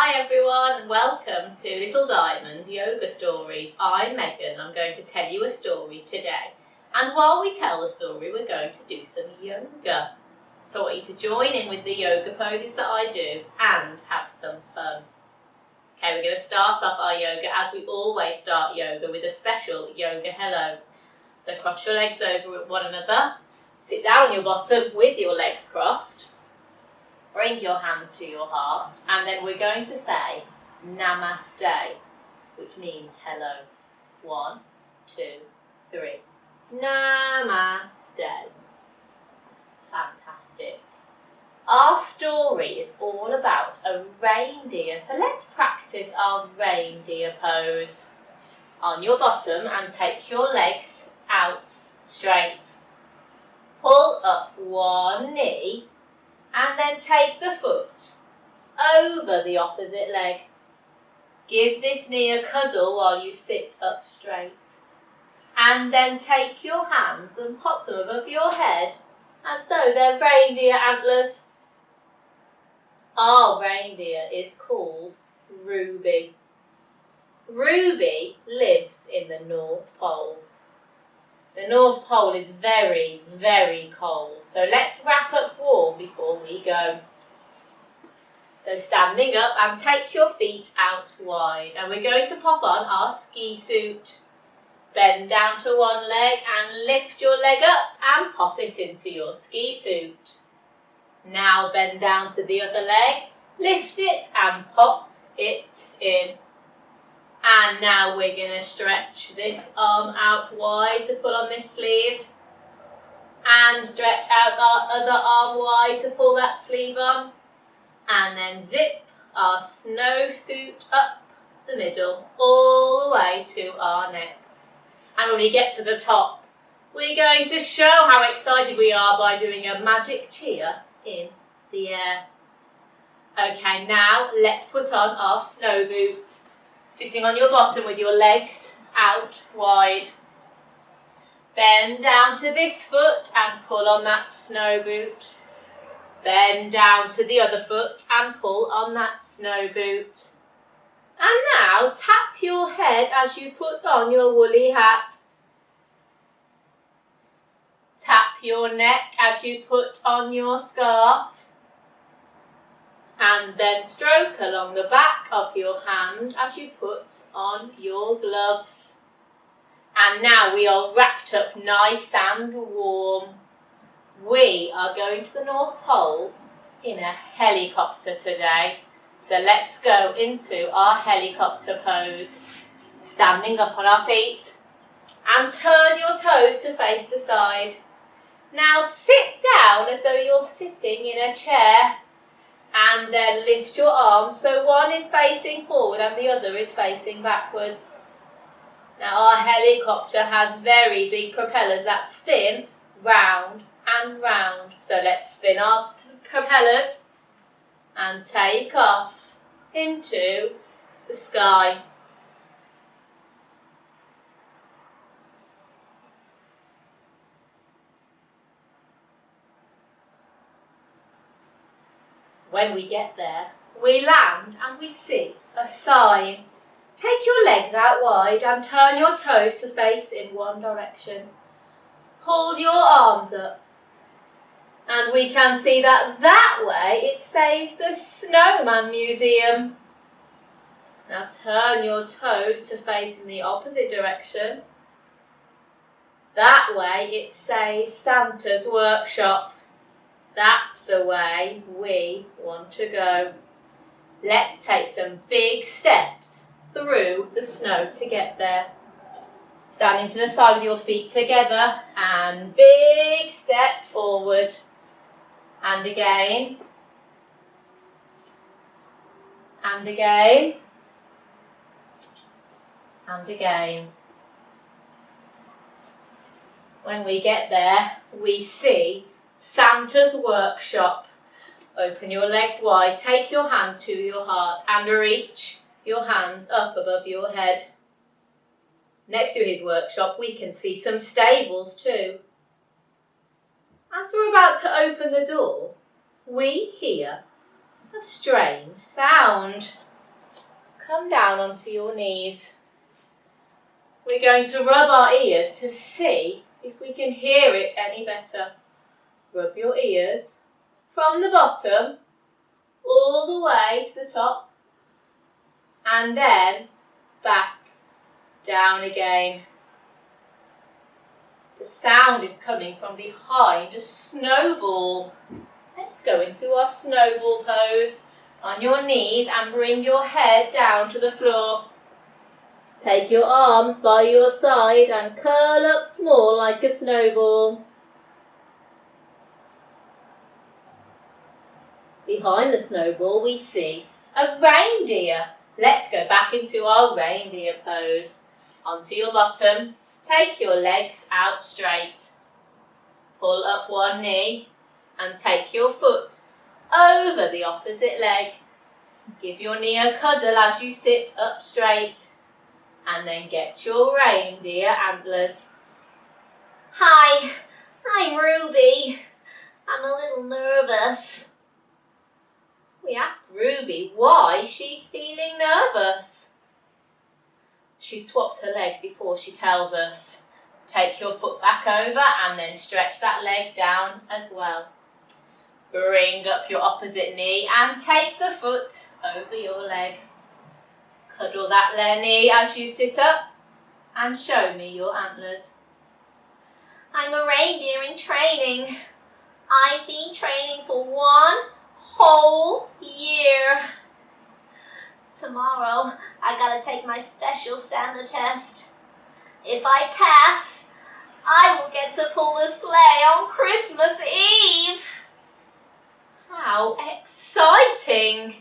Hi everyone, welcome to Little Diamond's Yoga Stories. I'm Megan. I'm going to tell you a story today. And while we tell the story, we're going to do some yoga. So I want you to join in with the yoga poses that I do and have some fun. Okay, we're going to start off our yoga as we always start yoga with a special yoga hello. So cross your legs over one another. Sit down on your bottom with your legs crossed. Bring your hands to your heart, and then we're going to say Namaste, which means hello. 1, 2, 3. Namaste. Fantastic. Our story is all about a reindeer, so let's practice our reindeer pose. On your bottom and take your legs out straight. Pull up one knee. And then take the foot over the opposite leg. Give this knee a cuddle while you sit up straight. And then take your hands and pop them above your head as though they're reindeer antlers. Our reindeer is called Ruby. Ruby lives in the North Pole. The North Pole is very, very cold, so let's wrap up warm before we go. So standing up and take your feet out wide, and we're going to pop on our ski suit. Bend down to one leg and lift your leg up and pop it into your ski suit. Now bend down to the other leg, lift it and pop it in. And now we're going to stretch this arm out wide to pull on this sleeve. And stretch out our other arm wide to pull that sleeve on. And then zip our snowsuit up the middle, all the way to our necks. And when we get to the top, we're going to show how excited we are by doing a magic cheer in the air. Okay, now let's put on our snow boots. Sitting on your bottom with your legs out wide. Bend down to this foot and pull on that snow boot. Bend down to the other foot and pull on that snow boot. And now tap your head as you put on your woolly hat. Tap your neck as you put on your scarf. And then stroke along the back of your hand as you put on your gloves. And now we are wrapped up nice and warm. We are going to the North Pole in a helicopter today. So let's go into our helicopter pose. Standing up on our feet and turn your toes to face the side. Now sit down as though you're sitting in a chair. And then lift your arms so one is facing forward and the other is facing backwards. Now our helicopter has very big propellers that spin round and round. So let's spin our propellers and take off into the sky. When we get there, we land and we see a sign. Take your legs out wide and turn your toes to face in one direction. Pull your arms up. And we can see that way it says the Snowman Museum. Now turn your toes to face in the opposite direction. That way it says Santa's Workshop. That's the way we want to go. Let's take some big steps through the snow to get there. Standing to the side with your feet together and big step forward. And again. And again. And again. When we get there, we see Santa's Workshop. Open your legs wide, take your hands to your heart and reach your hands up above your head. Next to his workshop we can see some stables too. As we're about to open the door, we hear a strange sound. come down onto your knees. We're going to rub our ears to see if we can hear it any better. Rub your ears from the bottom all the way to the top and then back down again. The sound is coming from behind a snowball. Let's go into our snowball pose on your knees and bring your head down to the floor. Take your arms by your side and curl up small like a snowball. Behind the snowball we see a reindeer. Let's go back into our reindeer pose. Onto your bottom, take your legs out straight. Pull up one knee and take your foot over the opposite leg. Give your knee a cuddle as you sit up straight. And then get your reindeer antlers. Hi, I'm Ruby. I'm a little nervous. We asked Ruby why she's feeling nervous. She swaps her legs before she tells us. Take your foot back over and then stretch that leg down as well. Bring up your opposite knee and take the foot over your leg. Cuddle that knee as you sit up and show me your antlers. I'm a reindeer in training. I've been training for 1 whole year. Tomorrow I gotta take my special Santa test. If I pass, I will get to pull the sleigh on Christmas Eve. How exciting!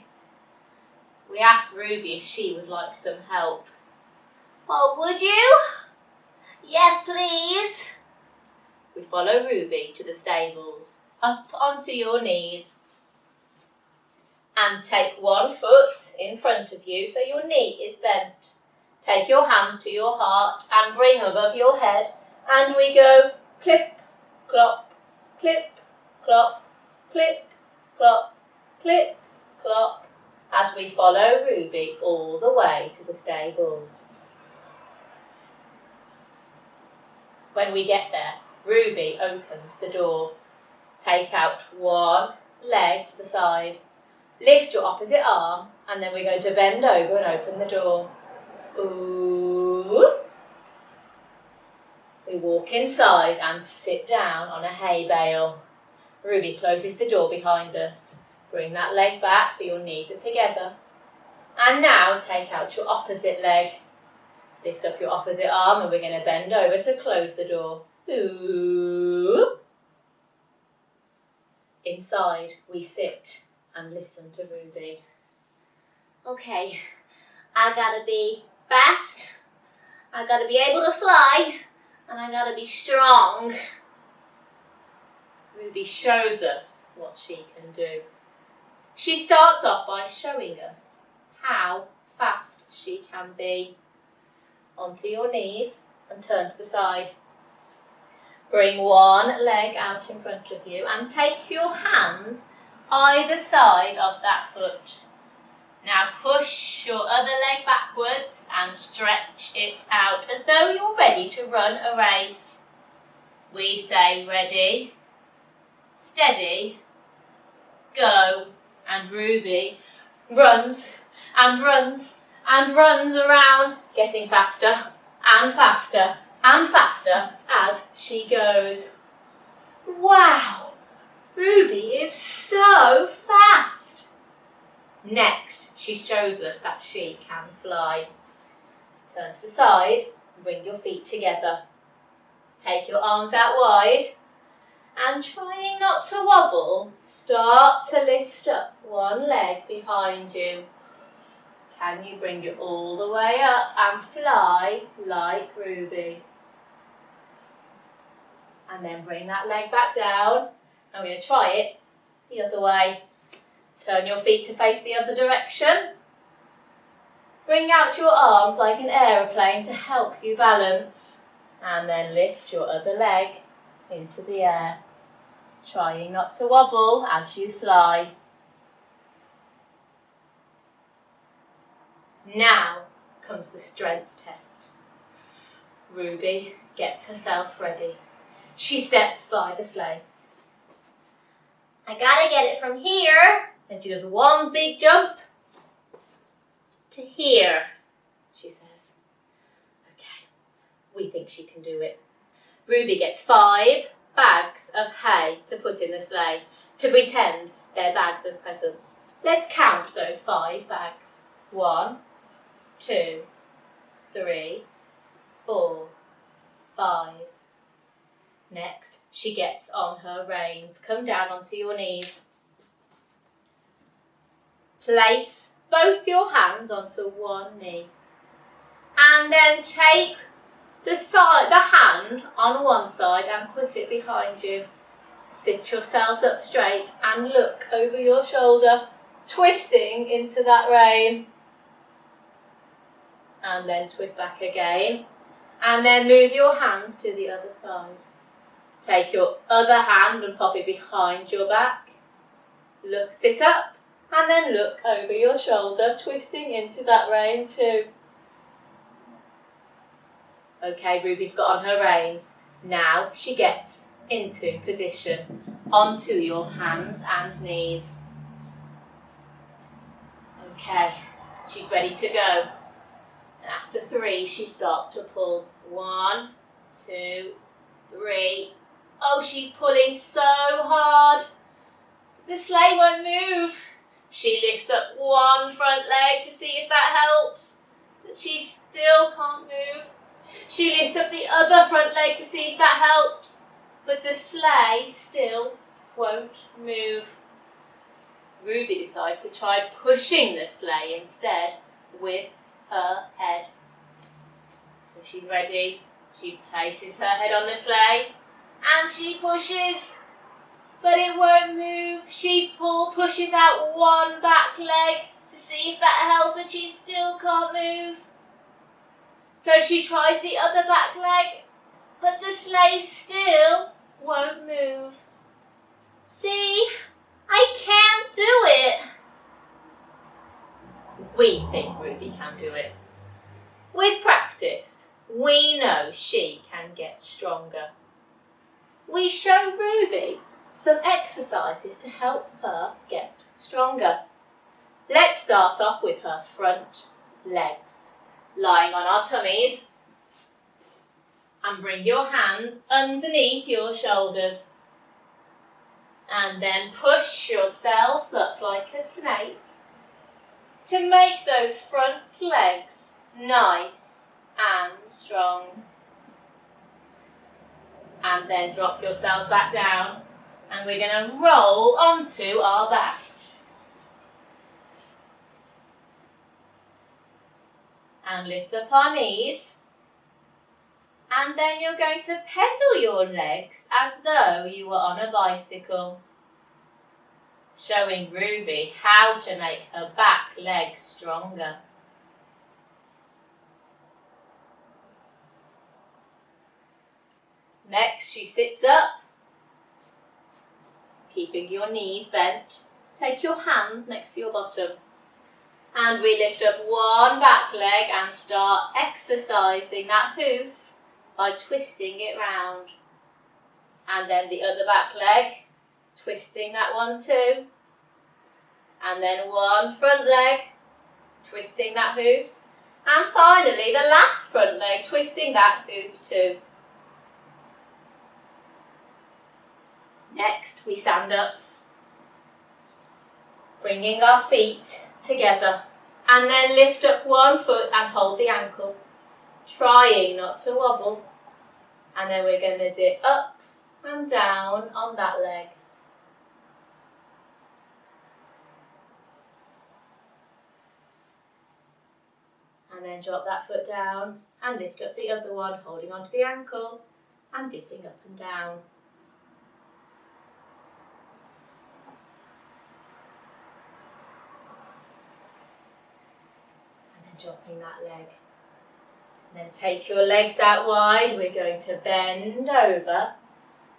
We asked Ruby if she would like some help. Oh, would you? Yes, please. We follow Ruby to the stables, up onto your knees. And take one foot in front of you so your knee is bent. Take your hands to your heart and bring above your head. And we go clip, clop, clip, clop, clip, clop, clip, clop, as we follow Ruby all the way to the stables. When we get there, Ruby opens the door. Take out one leg to the side. Lift your opposite arm and then we're going to bend over and open the door. Ooh. We walk inside and sit down on a hay bale. Ruby closes the door behind us. Bring that leg back so your knees are together. And now take out your opposite leg. Lift up your opposite arm and we're going to bend over to close the door. Ooh. Inside we sit and listen to Ruby. Okay, I gotta be fast, I gotta be able to fly, and I gotta be strong. Ruby shows us what she can do. She starts off by showing us how fast she can be. Onto your knees and turn to the side. Bring one leg out in front of you and take your hands either side of that foot. Now push your other leg backwards and stretch it out as though you're ready to run a race. We say ready, steady, go, and Ruby runs and runs and runs around, getting faster and faster and faster as she goes. Wow! Ruby is so fast. Next, she shows us that she can fly. Turn to the side and bring your feet together. Take your arms out wide and trying not to wobble, start to lift up one leg behind you. Can you bring it all the way up and fly like Ruby? And then bring that leg back down. I'm going to try it the other way. Turn your feet to face the other direction. Bring out your arms like an aeroplane to help you balance. And then lift your other leg into the air, trying not to wobble as you fly. Now comes the strength test. Ruby gets herself ready. She steps by the sleigh. I gotta get it from here. And she does one big jump to here, she says. Okay, we think she can do it. Ruby gets 5 bags of hay to put in the sleigh to pretend they're bags of presents. Let's count those 5 bags. 1, 2, 3, 4, 5. Next, she gets on her reins. Come down onto your knees. Place both your hands onto one knee. And then take the hand on one side and put it behind you. Sit yourselves up straight and look over your shoulder, twisting into that rein. And then twist back again. And then move your hands to the other side. Take your other hand and pop it behind your back. Look, sit up, and then look over your shoulder, twisting into that rein too. Okay, Ruby's got on her reins. Now she gets into position, onto your hands and knees. Okay, she's ready to go. And after 3, she starts to pull. 1, 2, 3. Oh, she's pulling so hard. The sleigh won't move. She lifts up one front leg to see if that helps, but she still can't move. She lifts up the other front leg to see if that helps, but the sleigh still won't move. Ruby decides to try pushing the sleigh instead with her head. So she's ready. She places her head on the sleigh and she pushes, but it won't move. She pushes out one back leg to see if that helps, but she still can't move. So she tries the other back leg, but the sleigh still won't move. See, I can't do it. We think Ruby can do it. With practice, we know she can get stronger. We show Ruby some exercises to help her get stronger. Let's start off with her front legs. Lying on our tummies, and bring your hands underneath your shoulders. And then push yourselves up like a snake to make those front legs nice and strong. And then drop yourselves back down, and we're going to roll onto our backs. And lift up our knees. And then you're going to pedal your legs as though you were on a bicycle, showing Ruby how to make her back legs stronger. Next, she sits up, keeping your knees bent. Take your hands next to your bottom. And we lift up one back leg and start exercising that hoof by twisting it round. And then the other back leg, twisting that one too. And then one front leg, twisting that hoof. And finally the last front leg, twisting that hoof too. Next, we stand up, bringing our feet together, and then lift up one foot and hold the ankle, trying not to wobble. And then we're going to dip up and down on that leg. And then drop that foot down and lift up the other one, holding onto the ankle and dipping up and down. Dropping that leg. And then take your legs out wide. We're going to bend over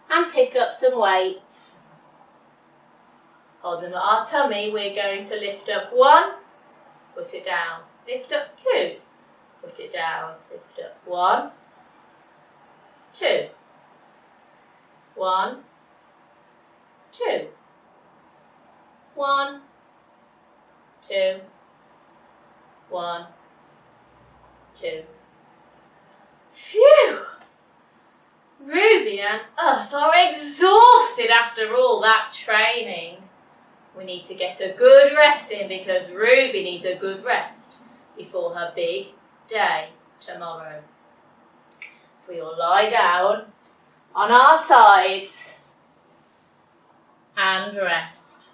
and pick up some weights. Hold them at our tummy. We're going to lift up one, put it down. Lift up 2. Put it down. Lift up 1, 2. 1, 2. 1, 2. 1, 2. Phew! Ruby and us are exhausted after all that training. We need to get a good rest in because Ruby needs a good rest before her big day tomorrow. So we all lie down on our sides and rest.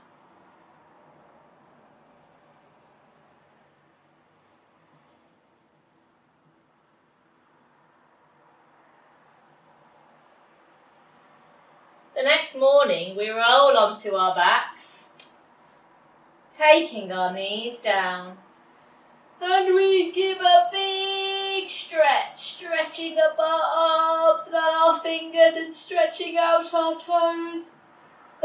The next morning we roll onto our backs, taking our knees down, and we give a big stretch, stretching up our arms and our fingers and stretching out our toes,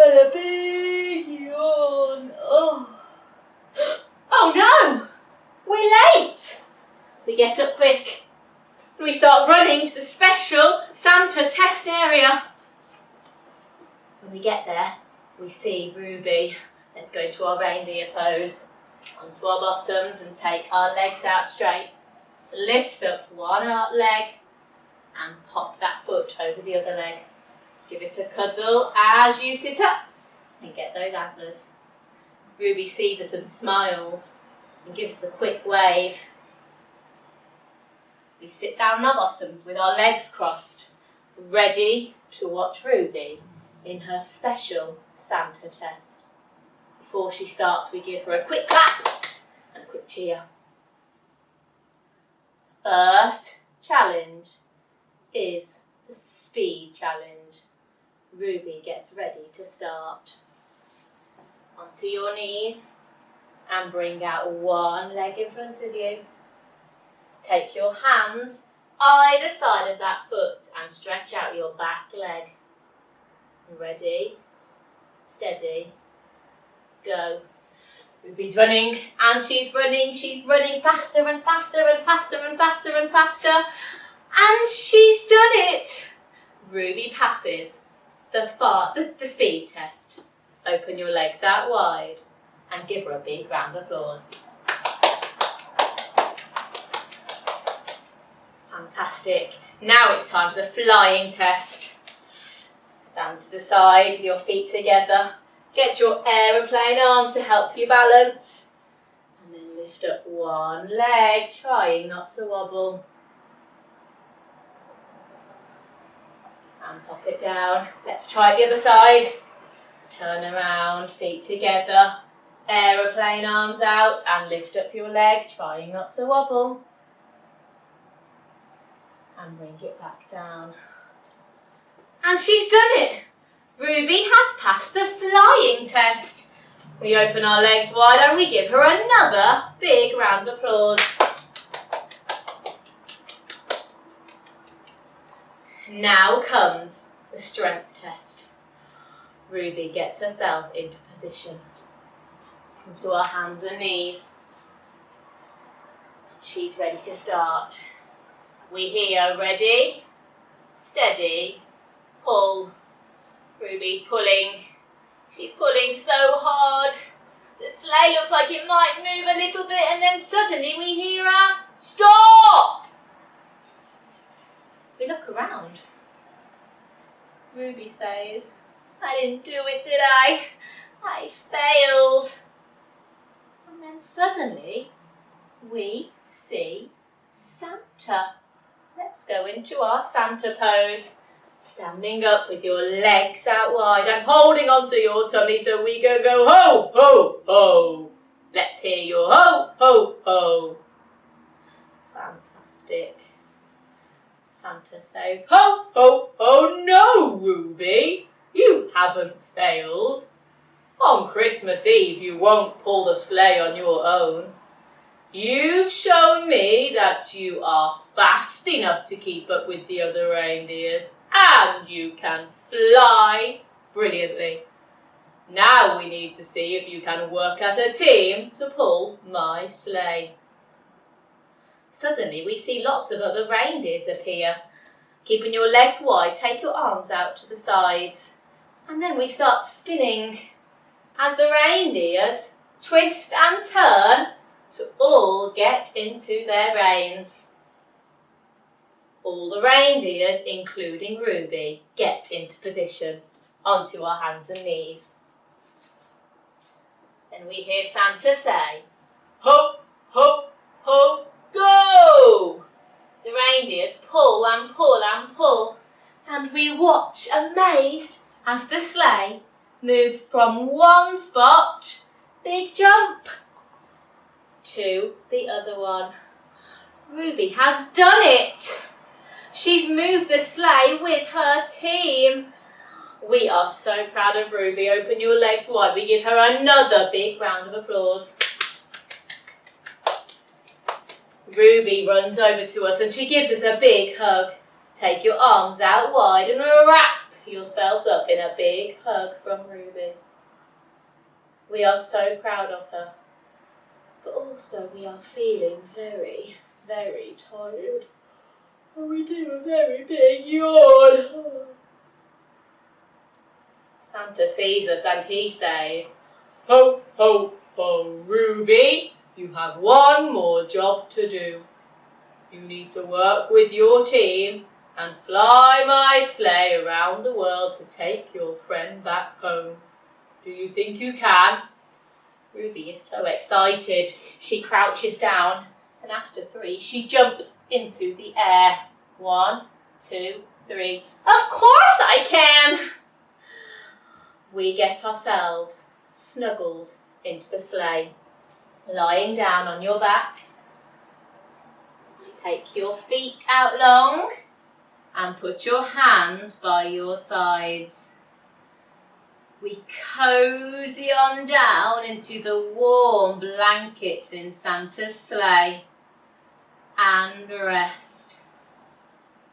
and a big yawn. Oh no! We're late! We get up quick and we start running to the special Santa test area. When we get there, we see Ruby. Let's go into our reindeer pose. Onto our bottoms and take our legs out straight. Lift up one leg and pop that foot over the other leg. Give it a cuddle as you sit up and get those antlers. Ruby sees us and smiles and gives us a quick wave. We sit down on our bottoms with our legs crossed, ready to watch Ruby in her special Santa test. Before she starts, we give her a quick clap and a quick cheer. First challenge is the speed challenge. Ruby gets ready to start. Onto your knees and bring out one leg in front of you. Take your hands either side of that foot and stretch out your back leg. Ready, steady, go. Ruby's running and she's running faster and faster and faster and faster and faster, and she's done it. Ruby passes the speed test. Open your legs out wide and give her a big round of applause. Fantastic. Now it's time for the flying test. Stand to the side with your feet together. Get your aeroplane arms to help you balance. And then lift up one leg, trying not to wobble. And pop it down. Let's try the other side. Turn around, feet together. Aeroplane arms out and lift up your leg, trying not to wobble. And bring it back down. And she's done it! Ruby has passed the flying test. We open our legs wide and we give her another big round of applause. Now comes the strength test. Ruby gets herself into position. Into our hands and knees. She's ready to start. We hear ready, steady, pull. Ruby's pulling. She's pulling so hard. The sleigh looks like it might move a little bit, and then suddenly we hear a stop. We look around. Ruby says, I didn't do it, did I? I failed. And then suddenly we see Santa. Let's go into our Santa pose. Standing up with your legs out wide and holding onto your tummy so we can go ho, ho, ho. Let's hear your ho, ho, ho. Fantastic. Santa says, ho, ho, ho, no, Ruby. You haven't failed. On Christmas Eve you won't pull the sleigh on your own. You've shown me that you are fast enough to keep up with the other reindeers, and you can fly brilliantly. Now we need to see if you can work as a team to pull my sleigh. Suddenly we see lots of other reindeers appear. Keeping your legs wide, take your arms out to the sides. And then we start spinning as the reindeers twist and turn to all get into their reins. All the reindeers, including Ruby, get into position onto our hands and knees. Then we hear Santa say, "Ho, ho, ho, go!" The reindeers pull and pull and pull, and we watch amazed as the sleigh moves from one spot, big jump, to the other one. Ruby has done it! She's moved the sleigh with her team. We are so proud of Ruby. Open your legs wide. We give her another big round of applause. Ruby runs over to us and she gives us a big hug. Take your arms out wide and wrap yourselves up in a big hug from Ruby. We are so proud of her, but also we are feeling very, very tired. And we do a very big yawn. Santa sees us and he says, "Ho, ho, ho, Ruby, you have one more job to do. You need to work with your team and fly my sleigh around the world to take your friend back home. Do you think you can?" Ruby is so excited. She crouches down and after 3 she jumps into the air. 1, 2, 3. Of course I can! We get ourselves snuggled into the sleigh. Lying down on your backs. Take your feet out long and put your hands by your sides. We cozy on down into the warm blankets in Santa's sleigh and rest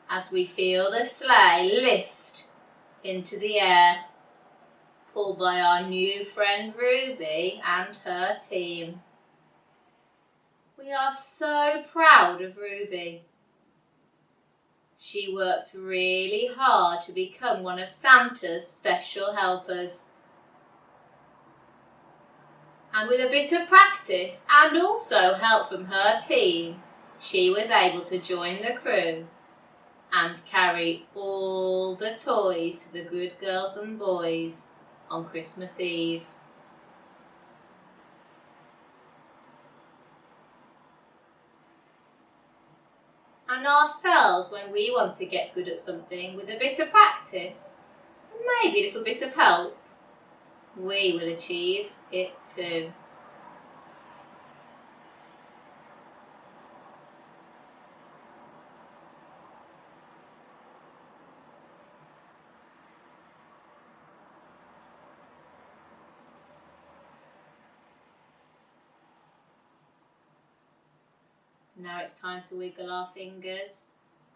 as we feel the sleigh lift into the air, pulled by our new friend Ruby and her team. We are so proud of Ruby. She worked really hard to become one of Santa's special helpers. And with a bit of practice and also help from her team, she was able to join the crew and carry all the toys to the good girls and boys on Christmas Eve. And ourselves, when we want to get good at something with a bit of practice, and maybe a little bit of help, we will achieve it too. Now it's time to wiggle our fingers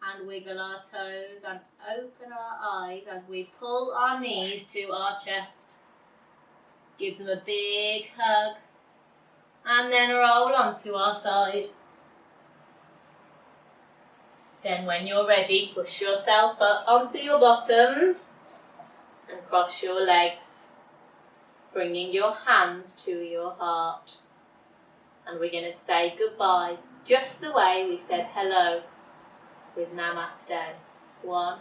and wiggle our toes and open our eyes as we pull our knees to our chest. Give them a big hug and then roll onto our side. Then when you're ready, push yourself up onto your bottoms and cross your legs, bringing your hands to your heart. And we're going to say goodbye just the way we said hello with Namaste. 1,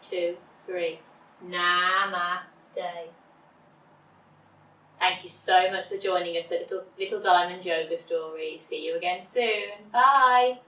2, 3. Namaste. Thank you so much for joining us at Little Diamond Yoga Stories. See you again soon. Bye.